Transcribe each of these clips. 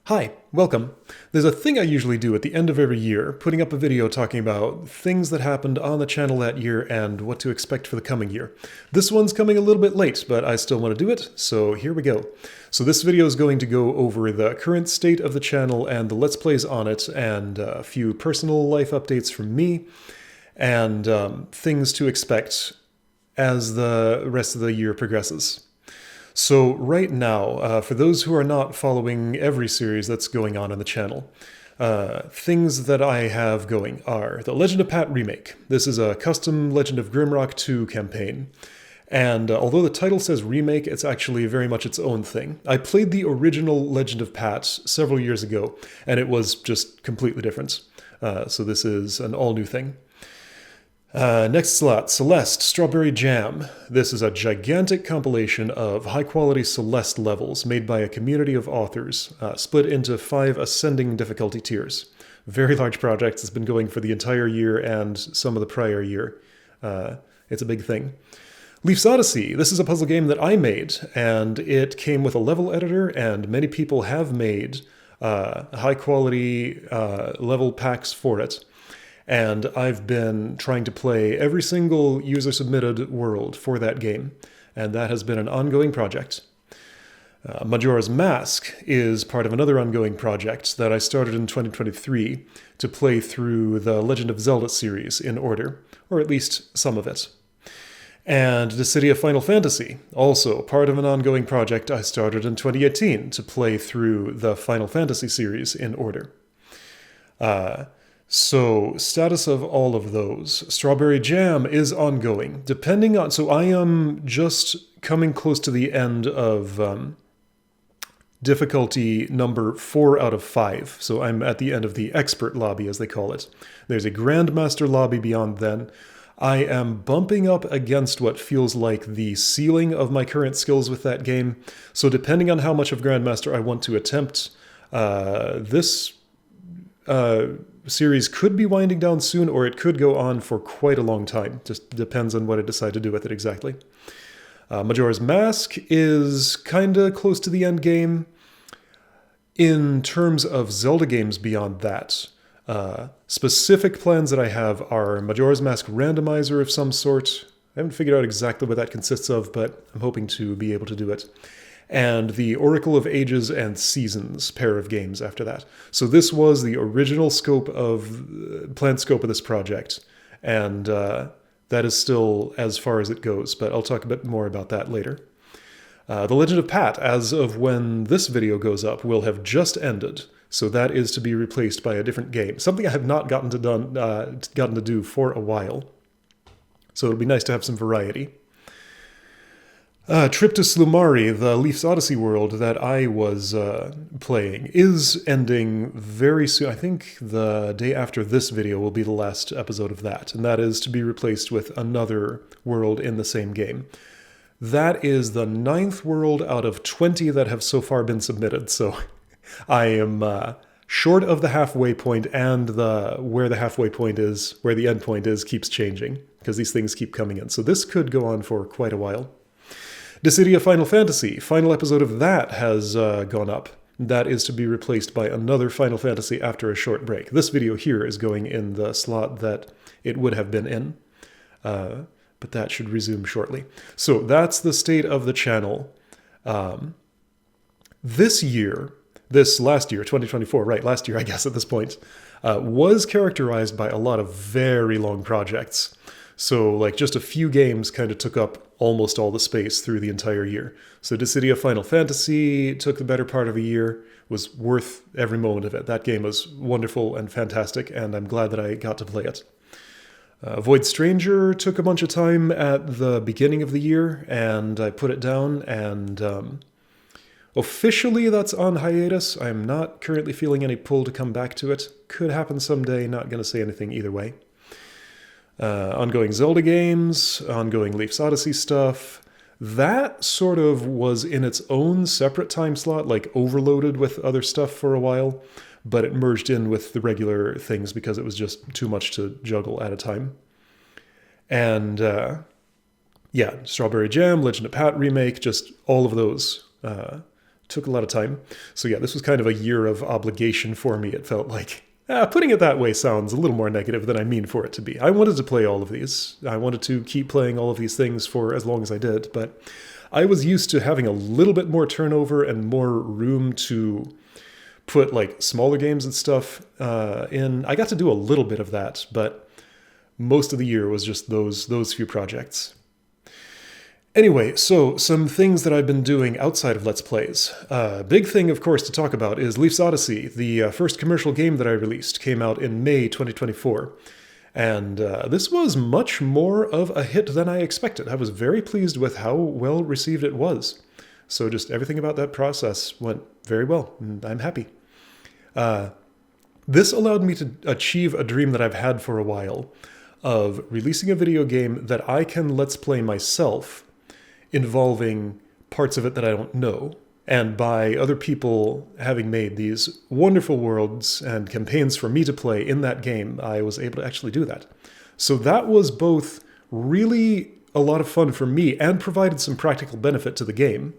Hi, welcome. There's a thing I usually do at the end of every year, putting up a video talking about things that happened on the channel that year and what to expect for the coming year. This one's coming a little bit late, but I still want to do it, so here we go. So this video is going to go over the current state of the channel and the Let's Plays on it, and a few personal life updates from me, and things to expect as the rest of the year progresses. So right now, for those who are not following every series that's going on in the channel, things that I have going are the Legend of Pat remake. This is a custom Legend of Grimrock 2 campaign. And although the title says remake, it's actually very much its own thing. I played the original Legend of Pat several years ago, and it was just completely different. So this is an all-new thing. Next slot, Celeste Strawberry Jam. This is a gigantic compilation of high-quality Celeste levels made by a community of authors, split into 5 ascending difficulty tiers. Very large project. It's been going for the entire year and some of the prior year. It's a big thing. Leaf's Odyssey. This is a puzzle game that I made, and it came with a level editor, and many people have made high-quality level packs for it. And I've been trying to play every single user-submitted world for that game, and that has been an ongoing project. Majora's Mask is part of another ongoing project that I started in 2023 to play through the Legend of Zelda series in order, or at least some of it. And Dissidia Final Fantasy, also part of an ongoing project I started in 2018 to play through the Final Fantasy series in order. So, status of all of those. Strawberry Jam is ongoing, depending on... So I am just coming close to the end of difficulty number 4 out of 5. So I'm at the end of the expert lobby, as they call it. There's a Grandmaster lobby beyond then. I am bumping up against what feels like the ceiling of my current skills with that game. So depending on how much of Grandmaster I want to attempt, this... series could be winding down soon, or it could go on for quite a long time. Just depends on what I decide to do with it exactly. Majora's Mask is kinda close to the end game. In terms of Zelda games beyond that, specific plans that I have are Majora's Mask randomizer of some sort. I haven't figured out exactly what that consists of, but I'm hoping to be able to do it. And the Oracle of Ages and Seasons pair of games after that. So this was the original planned scope of this project, and that is still as far as it goes, but I'll talk a bit more about that later. The Legend of Pat, as of when this video goes up, will have just ended, so that is to be replaced by a different game, something I have not gotten to do for a while. So it'll be nice to have some variety. Trip to Slumari, the Leaf's Odyssey world that I was playing, is ending very soon. I think the day after this video will be the last episode of that, and that is to be replaced with another world in the same game. That is the 9th world out of 20 that have so far been submitted, so I am short of the halfway point, and where the halfway point is, where the end point is, keeps changing, because these things keep coming in. So this could go on for quite a while. Dissidia Final Fantasy, final episode of that has gone up. That is to be replaced by another Final Fantasy after a short break. This video here is going in the slot that it would have been in, but that should resume shortly. So that's the state of the channel. This last year, 2024, right, last year I guess at this point, was characterized by a lot of very long projects. So, like, just a few games kind of took up almost all the space through the entire year. So Dissidia Final Fantasy took the better part of a year, was worth every moment of it. That game was wonderful and fantastic, and I'm glad that I got to play it. Void Stranger took a bunch of time at the beginning of the year, and I put it down, and officially that's on hiatus. I'm not currently feeling any pull to come back to it. Could happen someday, not going to say anything either way. Ongoing Zelda games, ongoing Leaf's Odyssey stuff. That sort of was in its own separate time slot, like overloaded with other stuff for a while, but it merged in with the regular things because it was just too much to juggle at a time. And yeah, Strawberry Jam, Legend of Pat remake, just all of those took a lot of time. So yeah, this was kind of a year of obligation for me, it felt like. Putting it that way sounds a little more negative than I mean for it to be. I wanted to play all of these. I wanted to keep playing all of these things for as long as I did, but I was used to having a little bit more turnover and more room to put like smaller games and stuff in. I got to do a little bit of that, but most of the year was just those few projects. Anyway, so some things that I've been doing outside of Let's Plays. Big thing, of course, to talk about is Leaf's Odyssey. The first commercial game that I released came out in May 2024. And this was much more of a hit than I expected. I was very pleased with how well received it was. So just everything about that process went very well, and I'm happy. This allowed me to achieve a dream that I've had for a while of releasing a video game that I can Let's Play myself, involving parts of it that I don't know, and by other people having made these wonderful worlds and campaigns for me to play in that game, I was able to actually do that. So that was both really a lot of fun for me and provided some practical benefit to the game,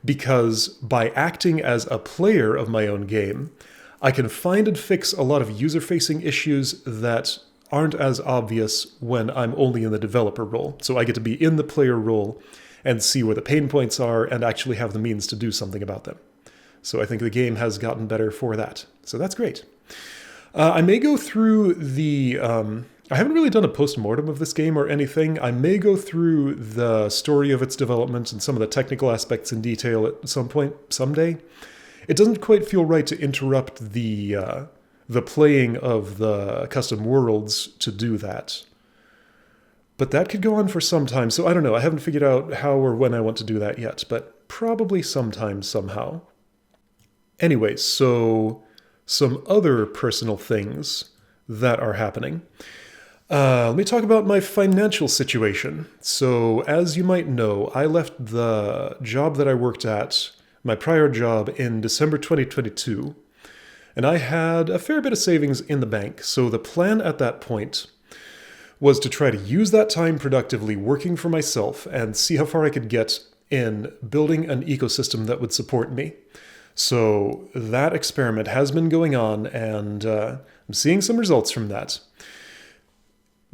because by acting as a player of my own game, I can find and fix a lot of user-facing issues that aren't as obvious when I'm only in the developer role. So I get to be in the player role and see where the pain points are and actually have the means to do something about them. So I think the game has gotten better for that. So that's great. I may go through the... I haven't really done a post-mortem of this game or anything. I may go through the story of its development and some of the technical aspects in detail at some point, someday. It doesn't quite feel right to interrupt the playing of the custom worlds to do that. But that could go on for some time, so I don't know. I haven't figured out how or when I want to do that yet, but probably sometime, somehow. Anyway, so some other personal things that are happening. Let me talk about my financial situation. So, as you might know, I left the job that I worked at, my prior job, in December 2022, and I had a fair bit of savings in the bank, so the plan at that point was to try to use that time productively working for myself and see how far I could get in building an ecosystem that would support me. So that experiment has been going on, and I'm seeing some results from that.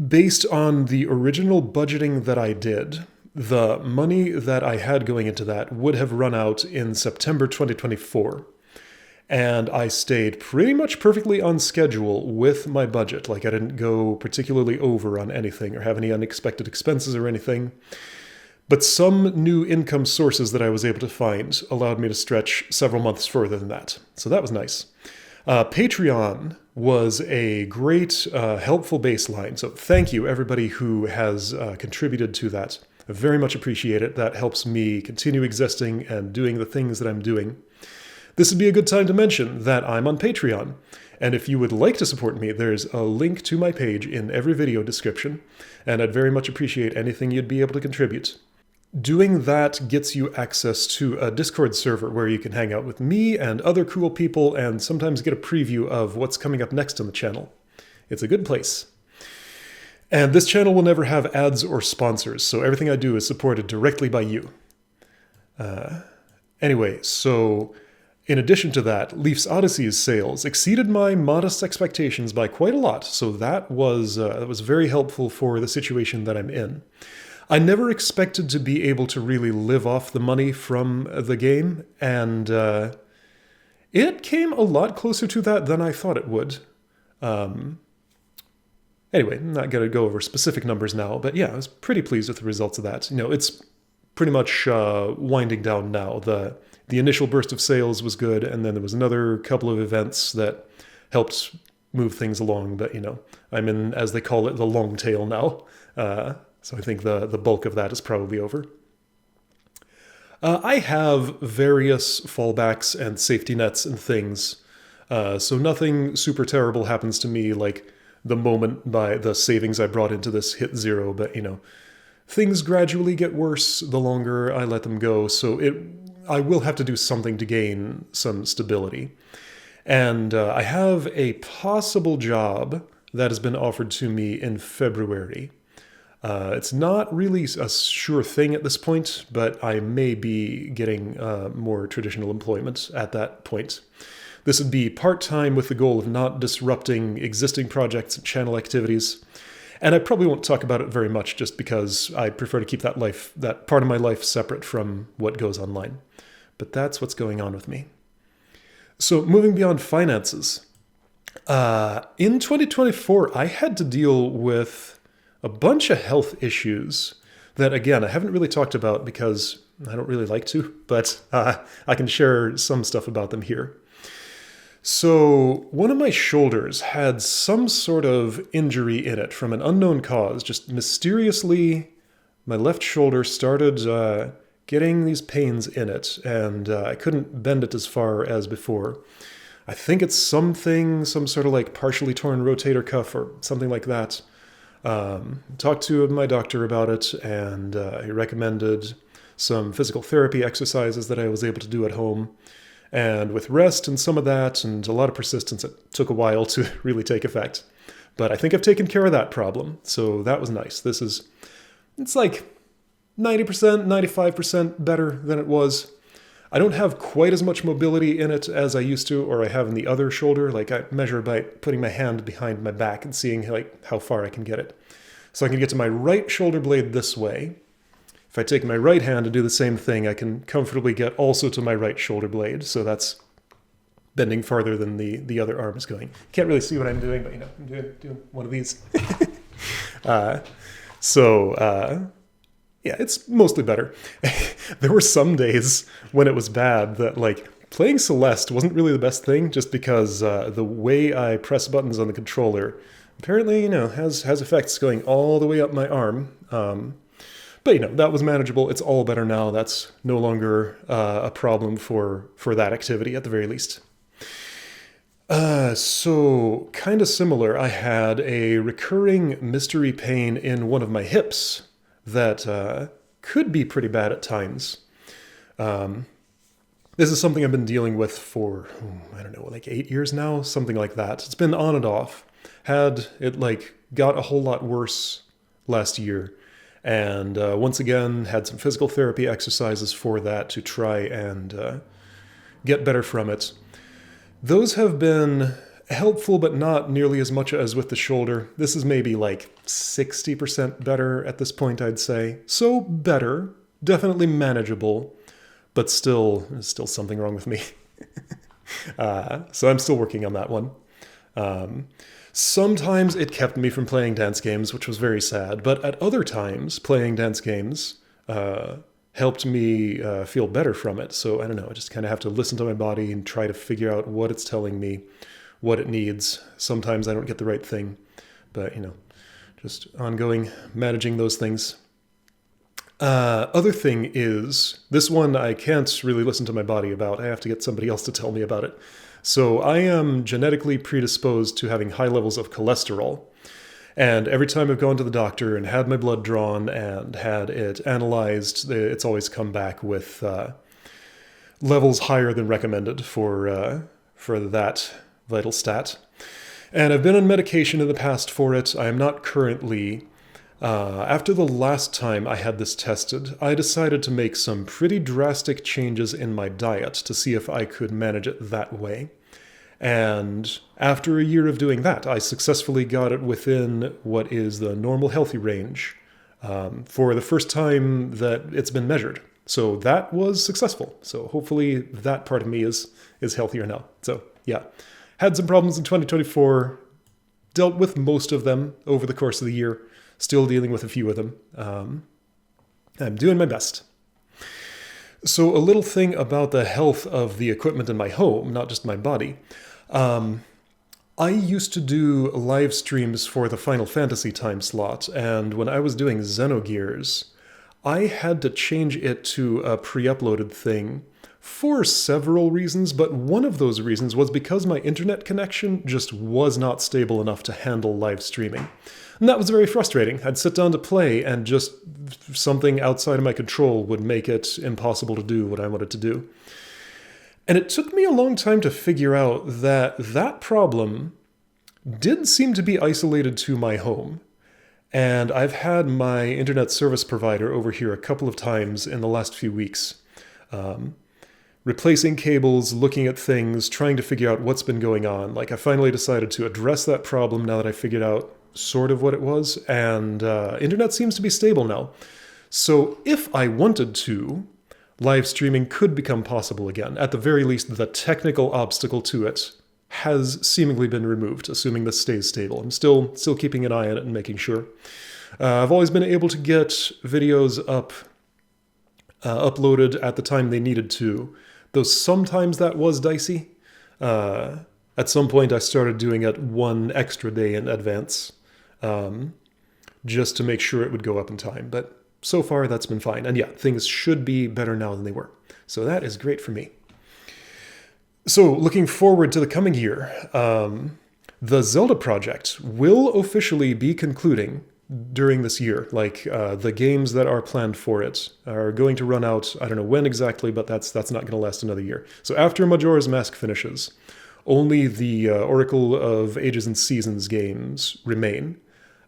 Based on the original budgeting that I did, the money that I had going into that would have run out in September 2024. And I stayed pretty much perfectly on schedule with my budget. Like, I didn't go particularly over on anything or have any unexpected expenses or anything. But some new income sources that I was able to find allowed me to stretch several months further than that. So that was nice. Patreon was a great, helpful baseline. So thank you, everybody who has contributed to that. I very much appreciate it. That helps me continue existing and doing the things that I'm doing. This would be a good time to mention that I'm on Patreon, and if you would like to support me, there's a link to my page in every video description, and I'd very much appreciate anything you'd be able to contribute. Doing that gets you access to a Discord server where you can hang out with me and other cool people and sometimes get a preview of what's coming up next on the channel. It's a good place. And this channel will never have ads or sponsors, so everything I do is supported directly by you. Anyway, so in addition to that, Leaf's Odyssey's sales exceeded my modest expectations by quite a lot, so that was very helpful for the situation that I'm in. I never expected to be able to really live off the money from the game, and it came a lot closer to that than I thought it would. Anyway, I'm not going to go over specific numbers now, but yeah, I was pretty pleased with the results of that. You know, it's pretty much winding down now. The initial burst of sales was good, and then there was another couple of events that helped move things along, but, you know, I'm in, as they call it, the long tail now. So I think the bulk of that is probably over. I have various fallbacks and safety nets and things, so nothing super terrible happens to me like the moment the savings I brought into this hit zero, but, you know, things gradually get worse the longer I let them go, so I will have to do something to gain some stability. And I have a possible job that has been offered to me in February. It's not really a sure thing at this point, but I may be getting more traditional employment at that point. This would be part-time with the goal of not disrupting existing projects and channel activities. And I probably won't talk about it very much just because I prefer to keep that part of my life separate from what goes online. But that's what's going on with me. So moving beyond finances. In 2024, I had to deal with a bunch of health issues that, again, I haven't really talked about because I don't really like to, but I can share some stuff about them here. So one of my shoulders had some sort of injury in it from an unknown cause. Just mysteriously, my left shoulder started getting these pains in it, and I couldn't bend it as far as before. I think it's some sort of like partially torn rotator cuff or something like that. Talked to my doctor about it, and he recommended some physical therapy exercises that I was able to do at home. And with rest and some of that and a lot of persistence, it took a while to really take effect. But I think I've taken care of that problem, so that was nice. It's like 90%, 95% better than it was. I don't have quite as much mobility in it as I used to, or I have in the other shoulder. Like I measure by putting my hand behind my back and seeing like how far I can get it. So I can get to my right shoulder blade this way. If I take my right hand and do the same thing, I can comfortably get also to my right shoulder blade. So that's bending farther than the other arm is going. Can't really see what I'm doing, but I'm doing one of these. Yeah, it's mostly better. There were some days when it was bad that like playing Celeste wasn't really the best thing just because the way I press buttons on the controller apparently, has effects going all the way up my arm. But that was manageable. It's all better now. That's no longer a problem for that activity at the very least. So kind of similar, I had a recurring mystery pain in one of my hips that could be pretty bad at times. This is something I've been dealing with for, I don't know, like 8 years now, something like that. It's been on and off. Had it got a whole lot worse last year. And once again, had some physical therapy exercises for that to try and get better from it. Those have been helpful, but not nearly as much as with the shoulder. This is maybe like 60% better at this point, I'd say. So better, definitely manageable, but still something wrong with me. So I'm still working on that one. Sometimes it kept me from playing dance games, which was very sad. But at other times, playing dance games helped me feel better from it. So I don't know, I just kind of have to listen to my body and try to figure out what it's telling me, what it needs. Sometimes I don't get the right thing, but just ongoing managing those things. Other thing is, this one I can't really listen to my body about. I have to get somebody else to tell me about it. So I am genetically predisposed to having high levels of cholesterol. And every time I've gone to the doctor and had my blood drawn and had it analyzed, it's always come back with levels higher than recommended for that vital stat. And I've been on medication in the past for it. I am not currently. After the last time I had this tested, I decided to make some pretty drastic changes in my diet to see if I could manage it that way. And after a year of doing that, I successfully got it within what is the normal healthy range for the first time that it's been measured. So that was successful. So hopefully that part of me is healthier now. So yeah, had some problems in 2024, dealt with most of them over the course of the year. Still dealing with a few of them. I'm doing my best. So a little thing about the health of the equipment in my home, not just my body. I used to do live streams for the Final Fantasy time slot, and when I was doing Xenogears, I had to change it to a pre-uploaded thing for several reasons, but one of those reasons was because my internet connection just was not stable enough to handle live streaming. And that was very frustrating. I'd sit down to play and just something outside of my control would make it impossible to do what I wanted to do. And it took me a long time to figure out that that problem did seem to be isolated to my home. And I've had my internet service provider over here a couple of times in the last few weeks, replacing cables, looking at things, trying to figure out what's been going on. Like, I finally decided to address that problem now that I figured out sort of what it was, and internet seems to be stable now. So if I wanted to, live streaming could become possible again. At the very least, the technical obstacle to it has seemingly been removed, assuming this stays stable. I'm still keeping an eye on it and making sure. I've always been able to get videos uploaded at the time they needed to, though sometimes that was dicey. At some point, I started doing it one extra day in advance, just to make sure it would go up in time. But so far, that's been fine. And yeah, things should be better now than they were. So that is great for me. So looking forward to the coming year, the Zelda project will officially be concluding during this year. Like, the games that are planned for it are going to run out. I don't know when exactly, but that's not going to last another year. So after Majora's Mask finishes, only the Oracle of Ages and Seasons games remain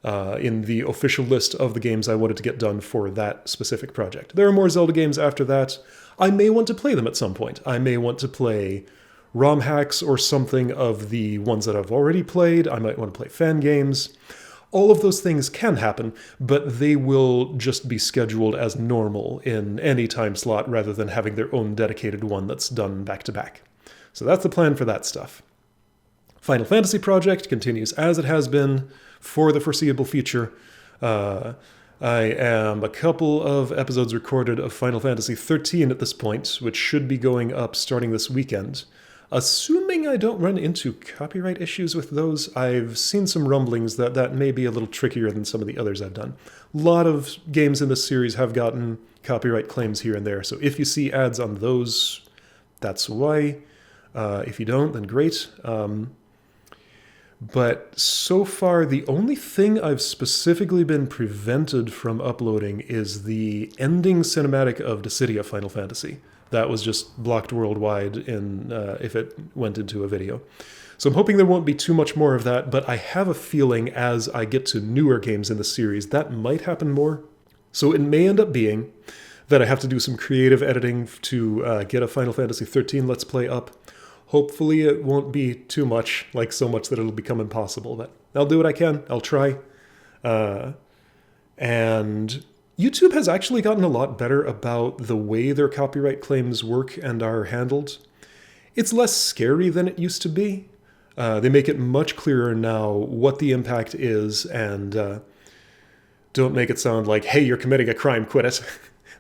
in the official list of the games I wanted to get done for that specific project. There are more Zelda games after that. I may want to play them at some point. I may want to play ROM hacks or something of the ones that I've already played. I might want to play fan games. All of those things can happen, but they will just be scheduled as normal in any time slot rather than having their own dedicated one that's done back to back. So that's the plan for that stuff. Final Fantasy project continues as it has been for the foreseeable future. I am a couple of episodes recorded of Final Fantasy 13 at this point, which should be going up starting this weekend. Assuming I don't run into copyright issues with those, I've seen some rumblings that may be a little trickier than some of the others I've done. A lot of games in this series have gotten copyright claims here and there, so if you see ads on those, that's why. If you don't, then great. But so far, the only thing I've specifically been prevented from uploading is the ending cinematic of Dissidia Final Fantasy. That was just blocked worldwide if it went into a video. So I'm hoping there won't be too much more of that, but I have a feeling as I get to newer games in the series, that might happen more. So it may end up being that I have to do some creative editing to get a Final Fantasy 13 Let's Play up. Hopefully it won't be too much, like so much that it'll become impossible, but I'll do what I can. I'll try. And YouTube has actually gotten a lot better about the way their copyright claims work and are handled. It's less scary than it used to be. They make it much clearer now what the impact is and don't make it sound like, hey, you're committing a crime, quit it.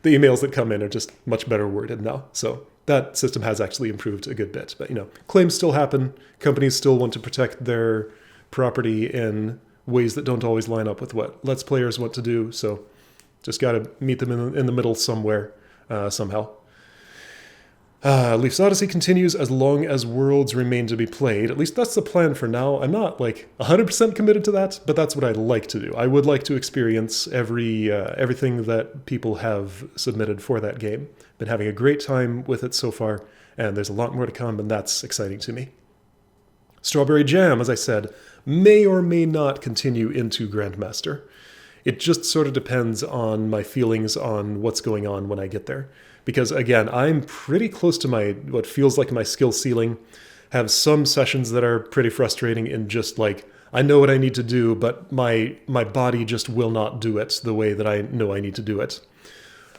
The emails that come in are just much better worded now. So that system has actually improved a good bit. But, claims still happen. Companies still want to protect their property in ways that don't always line up with what Let's Players want to do. So just got to meet them in the middle somewhere, somehow. Leaf's Odyssey continues as long as worlds remain to be played. At least that's the plan for now. I'm not 100% committed to that, but that's what I'd like to do. I would like to experience everything that people have submitted for that game. Been having a great time with it so far, and there's a lot more to come, and that's exciting to me. Strawberry Jam, as I said, may or may not continue into Grandmaster. It just sort of depends on my feelings on what's going on when I get there. Because again, I'm pretty close to what feels like my skill ceiling. Have some sessions that are pretty frustrating in just I know what I need to do, but my body just will not do it the way that I know I need to do it.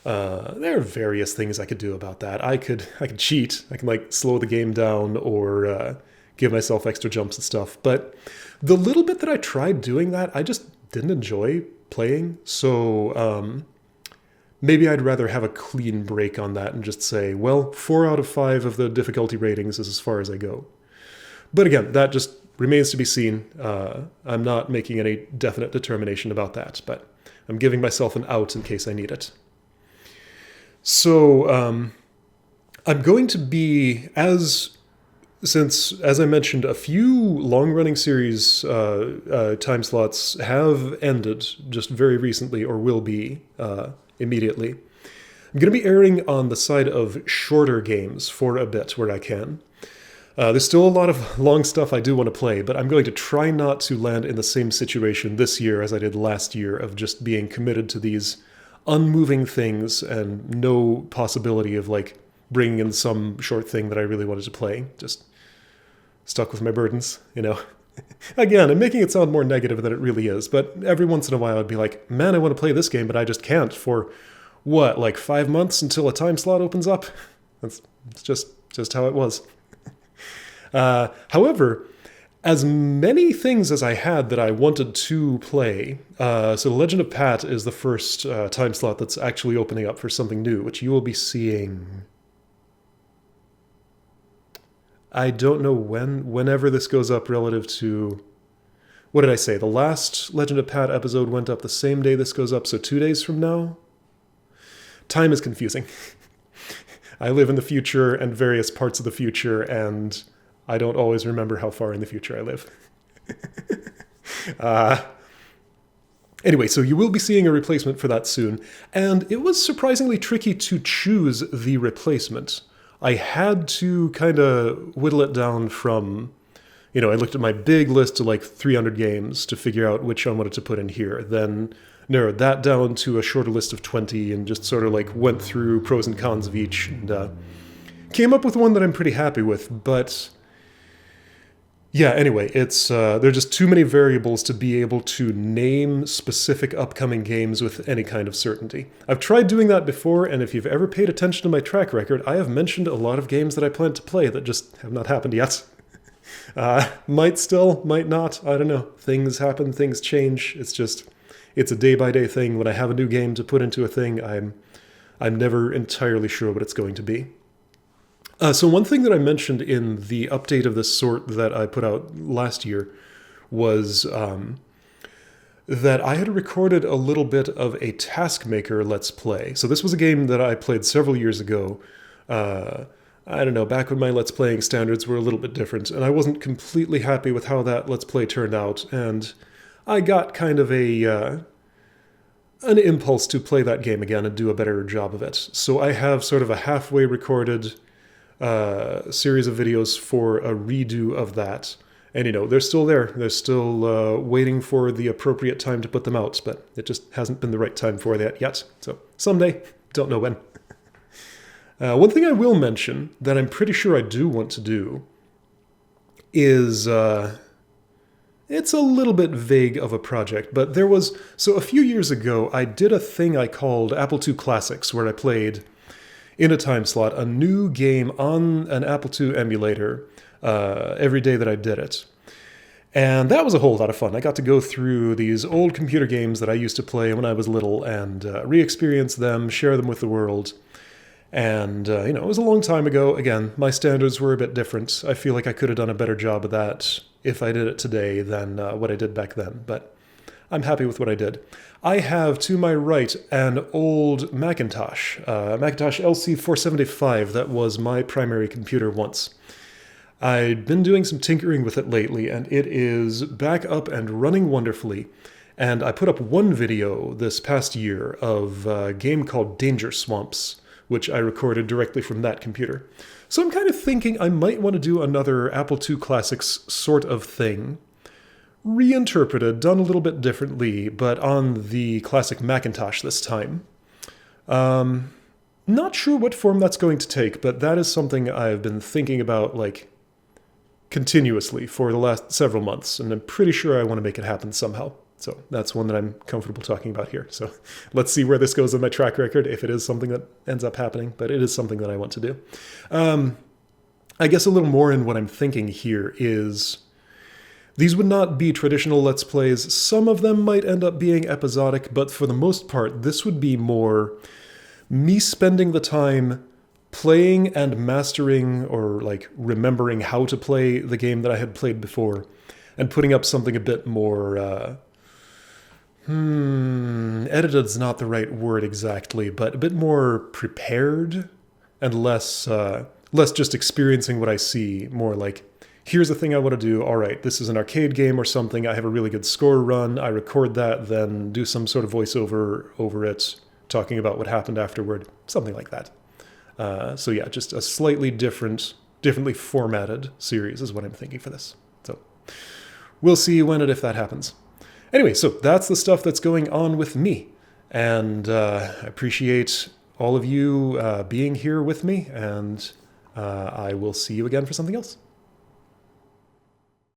There are various things I could do about that. I could cheat. I can slow the game down or give myself extra jumps and stuff. But the little bit that I tried doing that, I just didn't enjoy playing. So maybe I'd rather have a clean break on that and just say, well, 4 out of 5 of the difficulty ratings is as far as I go. But again, that just remains to be seen. I'm not making any definite determination about that, but I'm giving myself an out in case I need it. So I'm going to be, since, as I mentioned, a few long-running series time slots have ended just very recently or will be immediately. I'm going to be erring on the side of shorter games for a bit where I can. There's still a lot of long stuff I do want to play, but I'm going to try not to land in the same situation this year as I did last year of just being committed to these unmoving things and no possibility of like bringing in some short thing that I really wanted to play. Just stuck with my burdens, you know. Again, I'm making it sound more negative than it really is, but every once in a while I'd be like, man, I want to play this game, but I just can't for, what, like 5 months until a time slot opens up? It's just how it was. However, as many things as I had that I wanted to play, so Legend of Pat is the first time slot that's actually opening up for something new, which you will be seeing. I don't know whenever this goes up relative to, what did I say? The last Legend of Pat episode went up the same day this goes up, so 2 days from now? Time is confusing. I live in the future and various parts of the future, and I don't always remember how far in the future I live. Anyway, so you will be seeing a replacement for that soon, and it was surprisingly tricky to choose the replacement. I had to kind of whittle it down from, I looked at my big list of like 300 games to figure out which I wanted to put in here, then narrowed that down to a shorter list of 20 and just sort of like went through pros and cons of each and came up with one that I'm pretty happy with, but yeah, anyway, it's there are just too many variables to be able to name specific upcoming games with any kind of certainty. I've tried doing that before, and if you've ever paid attention to my track record, I have mentioned a lot of games that I plan to play that just have not happened yet. Might still, might not, I don't know. Things happen, things change. It's a day-by-day thing. When I have a new game to put into a thing, I'm never entirely sure what it's going to be. So one thing that I mentioned in the update of this sort that I put out last year was that I had recorded a little bit of a Taskmaker Let's Play. So this was a game that I played several years ago. I don't know, back when my Let's Playing standards were a little bit different, and I wasn't completely happy with how that Let's Play turned out, and I got kind of an impulse to play that game again and do a better job of it. So I have sort of a halfway recorded series of videos for a redo of that. And, they're still there. They're still waiting for the appropriate time to put them out, but it just hasn't been the right time for that yet. So someday, don't know when. One thing I will mention that I'm pretty sure I do want to do is, it's a little bit vague of a project, but so a few years ago, I did a thing I called Apple II Classics, where I played in a time slot, a new game on an Apple II emulator every day that I did it. And that was a whole lot of fun. I got to go through these old computer games that I used to play when I was little and re-experience them, share them with the world. And, it was a long time ago. Again, my standards were a bit different. I feel like I could have done a better job of that if I did it today than what I did back then. But I'm happy with what I did. I have to my right an old Macintosh, Macintosh LC475 that was my primary computer once. I'd been doing some tinkering with it lately, and it is back up and running wonderfully. And I put up one video this past year of a game called Danger Swamps, which I recorded directly from that computer. So I'm kind of thinking I might want to do another Apple II Classics sort of thing, reinterpreted, done a little bit differently, but on the classic Macintosh this time. Not sure what form that's going to take, but that is something I've been thinking about, continuously for the last several months, and I'm pretty sure I want to make it happen somehow. So that's one that I'm comfortable talking about here. So let's see where this goes on my track record, if it is something that ends up happening, but it is something that I want to do. I guess a little more in what I'm thinking here is, these would not be traditional Let's Plays. Some of them might end up being episodic, but for the most part, this would be more me spending the time playing and mastering or remembering how to play the game that I had played before and putting up something a bit more, edited's not the right word exactly, but a bit more prepared and less just experiencing what I see, more like, here's the thing I want to do. All right, this is an arcade game or something. I have a really good score run. I record that, then do some sort of voiceover over it, talking about what happened afterward, something like that. So yeah, just a slightly different differently formatted series is what I'm thinking for this. So we'll see when and if that happens. Anyway, so that's the stuff that's going on with me. And I appreciate all of you being here with me, and I will see you again for something else.